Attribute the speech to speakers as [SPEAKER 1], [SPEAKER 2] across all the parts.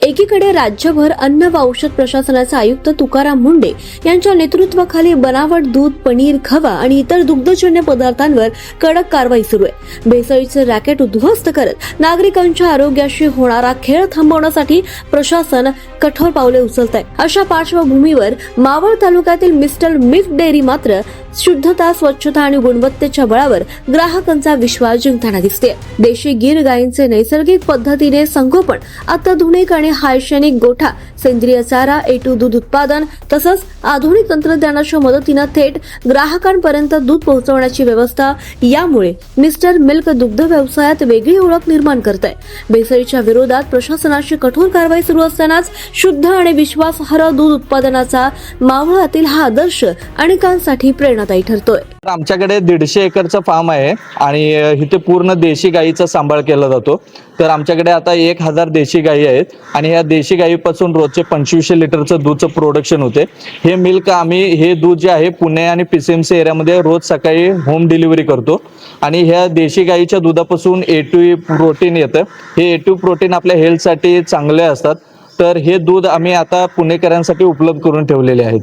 [SPEAKER 1] एकीकडे राज्यभर अन्न व औषध प्रशासनाचे आयुक्त तुकाराम मुंडे यांच्या नेतृत्वाखाली बनावट दूध, पनीर, खवा आणि इतर दुग्धजन्य पदार्थांवर कडक कारवाई सुरू आहे। भेसळीचे रॅकेट उद्ध्वस्त करत नागरिकांच्या आरोग्याशी होणारा खेळ थांबवण्यासाठी प्रशासन कठोर पावले उचलत आहे। अशा पार्श्वभूमीवर मावळ तालुक्यातील मिस्टर मिल्क डेअरी मात्र शुद्धता, स्वच्छता आणि गुणवत्तेच्या बळावर ग्राहकांचा विश्वास जिंकताना दिसते। देशी गीर गायींचे नैसर्गिक पद्धतीने संगोपन, अत्याधुनिक आणि हायजेनिक गोठा, सेंद्रिय चारा, A2 दूध उत्पादन तसंच आधुनिक तंत्रज्ञानाच्या मदतीने थेट ग्राहकांपर्यंत दूध पोहोचवण्याची व्यवस्था यामुळे मिस्टर मिल्क दुग्ध व्यवसायात वेगळी ओळख निर्माण करत आहे। भेसळीच्या विरोधात प्रशासनाची कठोर कारवाई सुरू असतानाच शुद्ध आणि विश्वासार्ह दूध उत्पादनाचा मावळातील हा आदर्श अनेकांसाठी प्रेरणादायी ठरतोय।
[SPEAKER 2] आमच्याकडे 150 एकरचा फार्म आहे आणि इथे पूर्ण देशी गायीचा सांभाळ केला जातो। तर आमच्याकडे आता 1000 देशी गायी आहेत आणि या देशी गायीपासून रोजचे 2500 लिटरचं दूधचं प्रोडक्शन होते। हे मिल्क हे दूध जे आहे पुणे आणि PCMC एरियामध्ये रोज सकाळी होम डिलिव्हरी करतो आणि ह्या देशी गायीच्या दुधापासून A2 प्रोटीन येतं। हे A2 प्रोटीन आपल्या हेल्थसाठी चांगले असतात। तर हे दूध आम्ही आता पुणेकरांसाठी उपलब्ध करून ठेवलेले आहेत।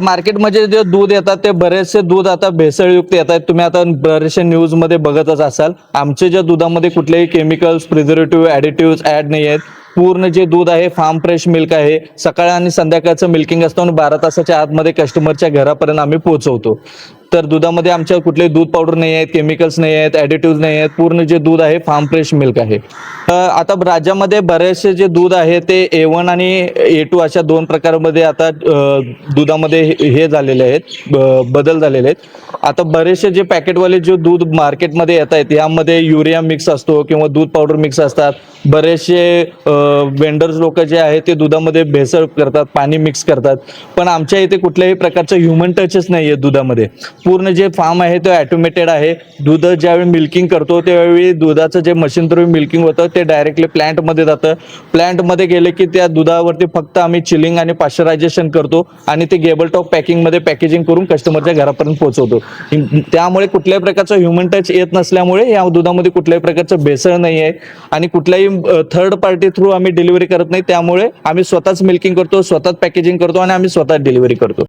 [SPEAKER 2] मार्केटमध्ये जे दूध येतात ते बरेचसे दूध आता भेसळयुक्त येतात। तुम्ही आता बरेचशे न्यूज मध्ये बघतच असाल। आमच्या ज्या दुधामध्ये कुठलेही केमिकल्स, प्रिझर्वेटिव्ह, ॲडिटिव्हज ऍड नाही आहेत। पूर्ण जे दूध आहे फार्म फ्रेश मिल्क आहे। सकाळ आणि संध्याकाळचं मिल्किंग असतं आणि 12 तासाच्या आतमध्ये कस्टमरच्या घरापर्यंत आम्ही पोहोचवतो। तर दुधामध्ये आमच्या कुठलेही दूध पावडर नाही आहेत, केमिकल्स नाही आहेत, ॲडिटिव्हज नाही आहेत। पूर्ण जे दूध आहे फार्म फ्रेश मिल्क आहे। आता राज्यामध्ये बरेचसे जे दूध आहे ते A1 आणि A2 अशा 2 प्रकारामध्ये आता दुधामध्ये हे झालेले आहेत, बदल झालेले आहेत। आता बरेचसे जे पॅकेटवाले जे दूध मार्केटमध्ये येत आहेत यामध्ये युरिया मिक्स असतो किंवा दूध पावडर मिक्स असतात। बरेचसे वेंडर्स लोक जे आहेत ते दुधामध्ये भेसळ करतात, पाणी मिक्स करतात। पण आमच्या इथे कुठल्याही प्रकारचं ह्युमन टचच नाही आहे दुधामध्ये। पूर्ण जे फार्म आहे ते ऑटोमेटेड आहे। दूध ज्यावेळी मिल्किंग करतो त्यावेळी दुधाचं जे मशीन थ्रू मिल्किंग होतं ते डायरेक्टली प्लांटमध्ये जातं। प्लांटमध्ये गेले की त्या दुधावरती फक्त आम्ही चिलिंग आणि पाश्चरायझेशन करतो आणि ते गेबल टॉप पॅकिंगमध्ये पॅकेजिंग करून कस्टमरच्या घरापर्यंत पोहोचवतो। त्यामुळे कुठल्याही प्रकारचं ह्युमन टच येत नसल्यामुळे या दुधामध्ये कुठल्याही प्रकारचं भेसळ नाही आहे आणि कुठल्याही थर्ड पार्टी थ्रू आम्ही डिलिव्हरी करत नाही। त्यामुळे आम्ही स्वतःच मिल्किंग करतो, स्वतःच पॅकेजिंग करतो आणि आम्ही स्वतःच डिलिव्हरी करतो।